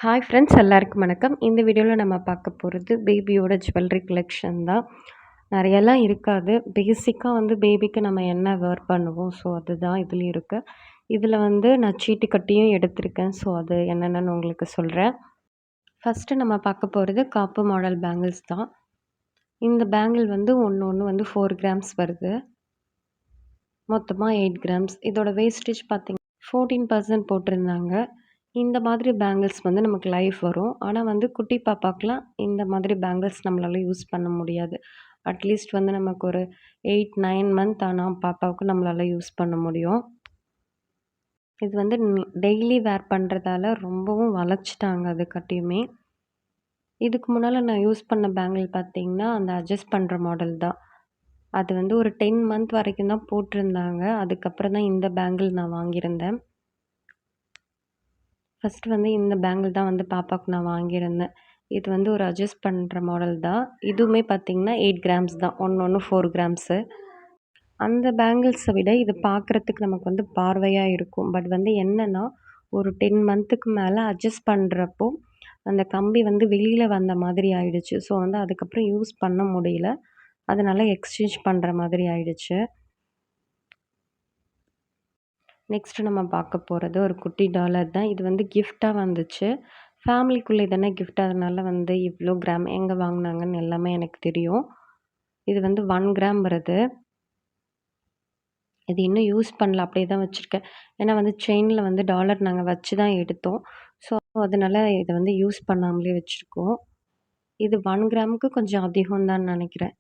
Hi friends எல்லாருக்கும் வணக்கம். இந்த வீடியோவில் நம்ம பார்க்க போகிறது பேபியோட ஜுவல்லரி கலெக்ஷன் தான். நிறையெல்லாம் இருக்காது. பேசிக்காக பேபிக்கு நம்ம என்ன வேர் பண்ணுவோம், ஸோ அதுதான் இதுலேயும் இருக்குது. இதில் நான் சீட்டு கட்டியும் எடுத்திருக்கேன். ஸோ அது என்னென்னு உங்களுக்கு சொல்கிறேன். ஃபஸ்ட்டு நம்ம பார்க்க போகிறது காப்பு மாடல் பேங்கிள்ஸ் தான். இந்த பேங்கிள் ஒன்று 4 கிராம்ஸ் வருது. மொத்தமாக 8 கிராம்ஸ். இதோட வேஸ்டேஜ் பார்த்தீங்கன்னா 14% போட்டிருந்தாங்க. இந்த மாதிரி பேங்கிள்ஸ் நமக்கு லைஃப் வரும். ஆனால் குட்டி பாப்பாக்கெலாம் இந்த மாதிரி பேங்கிள்ஸ் நம்மளால யூஸ் பண்ண முடியாது. அட்லீஸ்ட் நமக்கு ஒரு 8, 9 மந்த் ஆனால் பாப்பாவுக்கு நம்மளால யூஸ் பண்ண முடியும். இது டெய்லி வேர் பண்ணுறதால ரொம்பவும் வளைச்சிட்டாங்க அது கட்டியுமே. இதுக்கு முன்னால் நான் யூஸ் பண்ண பேங்கிள் பார்த்தீங்கன்னா, அந்த அட்ஜஸ்ட் பண்ணுற மாடல் தான். அது ஒரு 10 மந்த் வரைக்கும் தான் போட்டிருந்தாங்க. அதுக்கப்புறம் தான் இந்த பேங்கிள் நான் வாங்கியிருந்தேன். ஃபஸ்ட்டு இந்த பேங்கிள் தான் பாப்பாவுக்கு நான் வாங்கியிருந்தேன். இது ஒரு அட்ஜஸ்ட் பண்ணுற மாடல் தான். இதுவுமே பார்த்தீங்கன்னா 8 கிராம்ஸ் தான். ஒன்று 4 கிராம்ஸு. அந்த பேங்கிள்ஸை விட இது பார்க்குறதுக்கு நமக்கு பார்வையாக இருக்கும். பட் என்னென்னா, ஒரு 10 மந்த்துக்கு மேலே அட்ஜஸ்ட் பண்ணுறப்போ அந்த கம்பி வெளியில் வந்த மாதிரி ஆயிடுச்சு. ஸோ அதுக்கப்புறம் யூஸ் பண்ண முடியல. அதனால எக்ஸ்சேஞ்ச் பண்ணுற மாதிரி ஆயிடுச்சு. நெக்ஸ்ட்டு நம்ம பார்க்க போகிறது ஒரு குட்டி டாலர் தான். இது கிஃப்ட்டாக வந்துச்சு. ஃபேமிலிக்குள்ளே தானே கிஃப்ட். அதனால இவ்வளோ கிராம் எங்கே வாங்கினாங்கன்னு எல்லாமே எனக்கு தெரியும். இது 1 கிராம் வருது. இது இன்னும் யூஸ் பண்ணல. அப்படியே தான் வச்சுருக்கேன். ஏன்னா செயினில் டாலர் நாங்கள் வச்சு தான் எடுத்தோம். ஸோ அதனால இதை யூஸ் பண்ணாமலே வச்சுருக்கோம். இது 1 கிராமுக்கு கொஞ்சம் அதிகம் தான் நினைக்கிறேன்.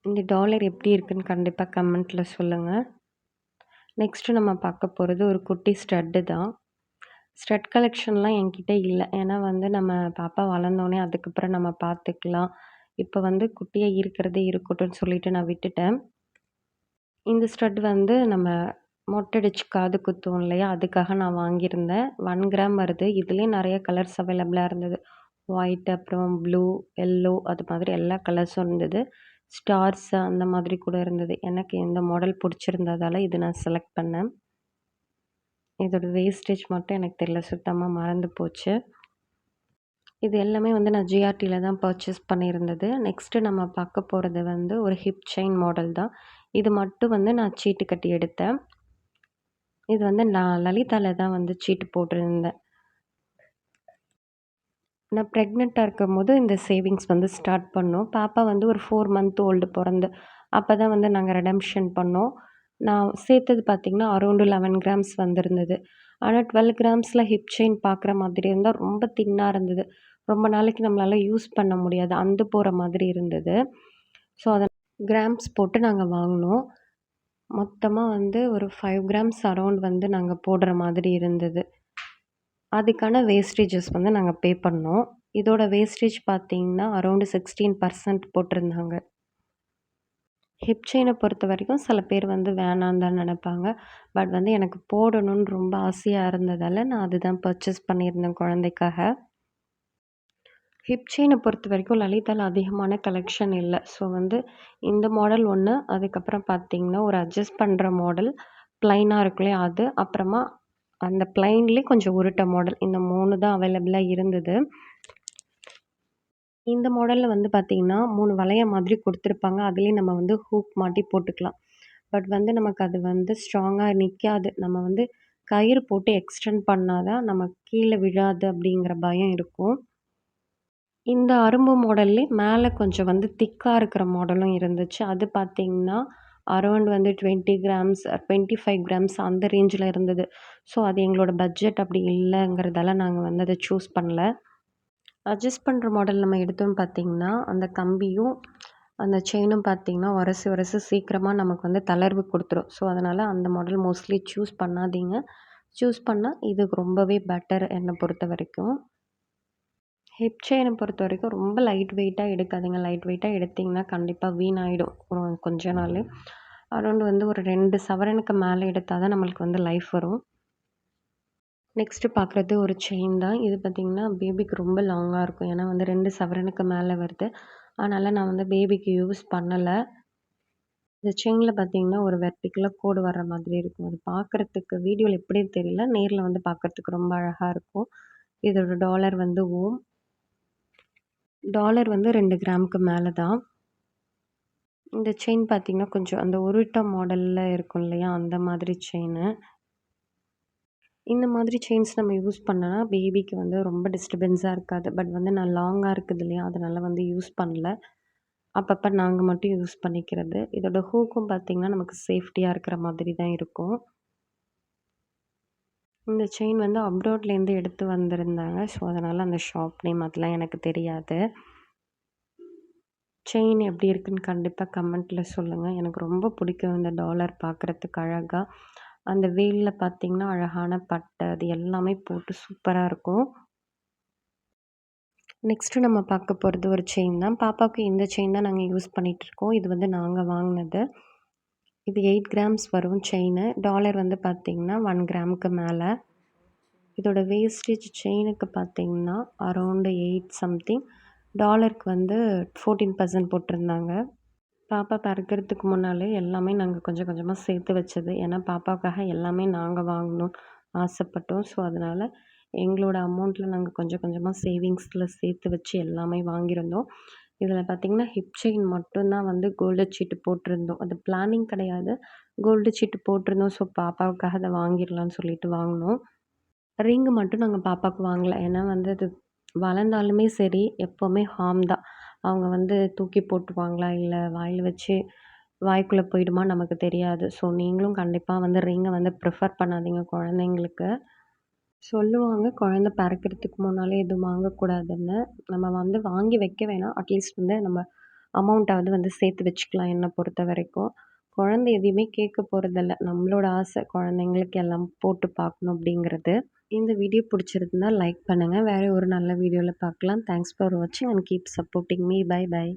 இந்த டாலர் எப்படி இருக்குன்னு கண்டிப்பாக கமெண்ட்டில் சொல்லுங்கள். நெக்ஸ்ட்டு நம்ம பார்க்க போகிறது ஒரு குட்டி ஸ்டட்டு தான். ஸ்டட் கலெக்ஷன்லாம் என்கிட்ட இல்லை. ஏன்னா நம்ம பாப்பா வளர்ந்தோடனே அதுக்கப்புறம் நம்ம பார்த்துக்கலாம். இப்போ குட்டியாக இருக்கிறதே இருக்கட்டும்னு சொல்லிட்டு நான் விட்டுட்டேன். இந்த ஸ்டட் நம்ம மொட்டடிச்சு காது குத்துவோம் இல்லையா, அதுக்காக நான் வாங்கியிருந்தேன். 1 கிராம் வருது. இதுலேயும் நிறைய கலர்ஸ் அவைலபிளாக இருந்தது. ஒயிட், அப்புறம் ப்ளூ, எல்லோ, அது மாதிரி எல்லா கலர்ஸும் இருந்தது. ஸ்டார்ஸ் அந்த மாதிரி கூட இருந்தது. எனக்கு இந்த மாடல் பிடிச்சிருந்ததால இது நான் செலக்ட் பண்ணேன். இதோட வேஸ்டேஜ் மட்டும் எனக்கு தெரியல, சுத்தமாக மறந்து போச்சு. இது எல்லாமே நான் ஜிஆர்டியில் தான் பர்ச்சேஸ் பண்ணியிருந்தது. நெக்ஸ்ட்டு நம்ம பார்க்க போகிறது ஒரு ஹிப் செயின் மாடல் தான். இது மட்டும் நான் சீட்டு கட்டி எடுத்தேன். இது நான் லலிதாவில் தான் சீட்டு போட்டிருந்தேன். நான் ப்ரெக்னெண்ட்டாக இருக்கும்போது இந்த சேவிங்ஸ் ஸ்டார்ட் பண்ணோம். பாப்பா ஒரு 4 மந்த் ஓல்டு பிறந்து. அப்போ தான் நாங்கள் ரெடம்ஷன் பண்ணோம். நான் சேர்த்தது பார்த்திங்கன்னா அரௌண்டு 11 கிராம்ஸ் வந்திருந்தது. ஆனால் 12 கிராம்ஸில் ஹிப் செயின் பார்க்குற மாதிரி இருந்தால் ரொம்ப தின்னாக இருந்தது. ரொம்ப நாளைக்கு நம்மளால் யூஸ் பண்ண முடியாது. அந்து போகிற மாதிரி இருந்தது. ஸோ அதை கிராம்ஸ் போட்டு நாங்கள் வாங்கினோம். மொத்தமாக ஒரு 5 கிராம்ஸ் அரௌண்ட் நாங்கள் போடுற மாதிரி இருந்தது. அதுக்கான வேஸ்டேஜஸ் நாங்கள் பே பண்ணோம். இதோட வேஸ்டேஜ் பார்த்தீங்கன்னா அரௌண்டு 16% போட்டிருந்தாங்க. ஹிப் செயினை பொறுத்த வரைக்கும் சில பேர் வேணான்னு தான் நினைப்பாங்க. பட் எனக்கு போடணும்னு ரொம்ப ஆசையாக இருந்ததால் நான் அதுதான் பர்ச்சேஸ் பண்ணியிருந்தேன் குழந்தைக்காக. ஹிப் செயினை பொறுத்த வரைக்கும் லலிதாவில் அதிகமான கலெக்ஷன் இல்லை. ஸோ இந்த மாடல் ஒன்று, அதுக்கப்புறம் பார்த்தீங்கன்னா ஒரு அட்ஜஸ்ட் பண்ணுற மாடல் ப்ளைனாக இருக்கும் இல்லையா அது, அப்புறமா அந்த ப்ளைன்லேயே கொஞ்சம் உருட்ட மாடல், இந்த 3 தான் அவைலபிளாக இருந்தது. இந்த மாடலில் பார்த்தீங்கன்னா 3 வளைய மாதிரி கொடுத்துருப்பாங்க. அதுலேயே நம்ம ஹூக் மாட்டி போட்டுக்கலாம். பட் நமக்கு அது ஸ்ட்ராங்காக நிற்காது. நம்ம கயிறு போட்டு எக்ஸ்டெண்ட் பண்ணால் தான் நம்ம கீழே விழாது அப்படிங்கிற பயம் இருக்கும். இந்த அரும்பு மாடல்லே மேலே கொஞ்சம் திக்காக இருக்கிற மாடலும் இருந்துச்சு. அது பார்த்தீங்கன்னா அரௌண்ட் 20 கிராம்ஸ், 25 கிராம்ஸ் அந்த ரேஞ்சில் இருந்தது. ஸோ அது எங்களோட பட்ஜெட் அப்படி இல்லைங்கிறதால நாங்கள் அதை சூஸ் பண்ணல. அட்ஜஸ்ட் பண்ணுற மாடல் நம்ம எடுத்தோம்னு பார்த்தீங்கன்னா, அந்த கம்பியும் அந்த செயினும் பார்த்தீங்கன்னா உரசி சீக்கிரமாக நமக்கு தளர்வு கொடுத்துரும். ஸோ அதனால் அந்த மாடல் மோஸ்ட்லி சூஸ் பண்ணாதீங்க. சூஸ் பண்ணால் இது ரொம்பவே பெட்டர் என்னை பொறுத்த வரைக்கும். ஹிப் செயினை பொறுத்த வரைக்கும் ரொம்ப லைட் வெயிட்டாக எடுக்காதீங்க. லைட் வெயிட்டாக எடுத்திங்கன்னா கண்டிப்பாக வீணாயிடும் கொஞ்ச நாள். அரௌண்ட் ஒரு 2 சவரனுக்கு மேலே எடுத்தால் தான் நம்மளுக்கு லைஃப் வரும். நெக்ஸ்ட்டு பார்க்குறது ஒரு செயின் தான். இது பார்த்திங்கன்னா பேபிக்கு ரொம்ப லாங்காக இருக்கும். ஏன்னா 2 சவரனுக்கு மேலே வருது. அதனால் நான் பேபிக்கு யூஸ் பண்ணலை. இந்த செயின்ல பார்த்தீங்கன்னா, ஒரு வெர்டிகலா கோடு வர்ற மாதிரி இருக்கும். அது பார்க்கறதுக்கு வீடியோல எப்படின்னு தெரியல. நேர்ல வந்து பார்க்கறதுக்கு ரொம்ப அழகா இருக்கும். இதோட டாலர் வந்து ஓம். டாலர் வந்து 2 கிராமுக்கு மேல தான். இந்த செயின் பார்த்தீங்கன்னா, கொஞ்சம் அந்த உருட்ட மாடல்ல இருக்கும் இல்லையா? அந்த மாதிரி செயினு. இந்த மாதிரி செயின்ஸ் நம்ம யூஸ் பண்ணனா, பேபிக்கு வந்து ரொம்ப டிஸ்டர்பன்ஸா இருக்காது. பட் வந்து நான் லாங்கா இருக்குது இல்லையா? அதனால வந்து யூஸ் பண்ணல. அப்பப்ப நாங்க மட்டும் யூஸ் பண்ணிக்கிறது. இதோட ஹூக்கும் பார்த்தீங்கன்னா, நமக்கு சேஃப்டியா இருக்கிற மாதிரி தான் இருக்கும். இந்த செயின் வந்து அப்ராட்லேருந்து எடுத்து வந்திருந்தாங்க. ஸோ, அதனால அந்த ஷாப் நேம் அதெல்லாம் எனக்கு தெரியாது. செயின் எப்படி இருக்குன்னு கண்டிப்பா கமெண்ட்ல சொல்லுங்க. எனக்கு ரொம்ப பிடிக்கும் இந்த டாலர் பார்க்குறதுக்கு அழகா. அந்த வேல்ல பார்த்தீங்கன்னா, அழகான பட்டை அது எல்லாமே போட்டு சூப்பரா இருக்கும். நெக்ஸ்ட்டு நம்ம பார்க்க போறது ஒரு செயின் தான். பாப்பாவுக்கு இந்த செயின் தான் நாங்க யூஸ் பண்ணிட்டுருக்கோம். இது வந்து நாங்க வாங்குனது. இது 8 கிராம்ஸ் வரும் செயினு. டாலர் வந்து பார்த்தீங்கன்னா, 1 கிராமுக்கு மேல. இதோட வேஸ்டேஜ் செயினுக்கு பார்த்தீங்கன்னா, அரவுண்ட் 8 சம்திங். டாலருக்கு வந்து 14% போட்டிருந்தாங்க. பாப்பா பிறக்கறதுக்கு முன்னாலே எல்லாமே நாங்க கொஞ்சம் கொஞ்சமா சேர்த்து வச்சது. ஏன்னா, பாப்பாவுக்காக எல்லாமே நாங்க வாங்கணும்னு ஆசைப்பட்டோம். ஸோ, அதனால எங்களோட அமௌண்ட்ல நாங்க கொஞ்சம் கொஞ்சமா சேவிங்ஸ்ல சேர்த்து வச்சு எல்லாமே வாங்கியிருந்தோம். இதில பார்த்தீங்கன்னா, ஹிப் செயின் மட்டும் தான் வந்து கோல்டு சீட்டு போட்டிருந்தோம். அது பிளானிங் கிடையாது. கோல்டு சீட்டு போட்டிருந்தோம். ஸோ, பாப்பாவுக்காக அத வாங்கிடலான்னு சொல்லிட்டு வாங்குனோம். ரிங் மட்டும் நாங்க பாப்பாக்கு வாங்கல. ஏன்னா வந்து அது வளர்ந்தாலுமே சரி, எப்பவுமே ஹார்ம் தான். அவங்க வந்து தூக்கி போட்டுருவாங்களா, இல்ல வாயில வச்சு வாய்க்குள்ள போயிடுமா நமக்கு தெரியாது. ஸோ நீங்களும் கண்டிப்பா வந்து ரிங்க வந்து ப்ரிஃபர் பண்ணாதீங்க குழந்தைங்களுக்கு. சொல்லுவாங்க குழந்தை பிறக்கறதுக்கு முன்னாலே எதுவும் வாங்கக்கூடாதுன்னு. நம்ம வந்து வாங்கி வைக்க வேணாம். அட்லீஸ்ட் வந்து நம்ம அமௌண்ட்டாவது வந்து சேர்த்து வச்சுக்கலாம் என்ன பொறுத்தவரைக்கும். குழந்தை எதையுமே கேட்க போறதில்ல. நம்மளோட ஆசை குழந்தைங்களுக்கு எல்லாம் போட்டு பார்க்கணும் அப்படிங்கிறது. இந்த வீடியோ பிடிச்சிருந்தா லைக் பண்ணுங்க. வேற ஒரு நல்ல வீடியோல பார்க்கலாம். தேங்க்ஸ் ஃபார் வாட்சிங் and keep supporting me. Bye by.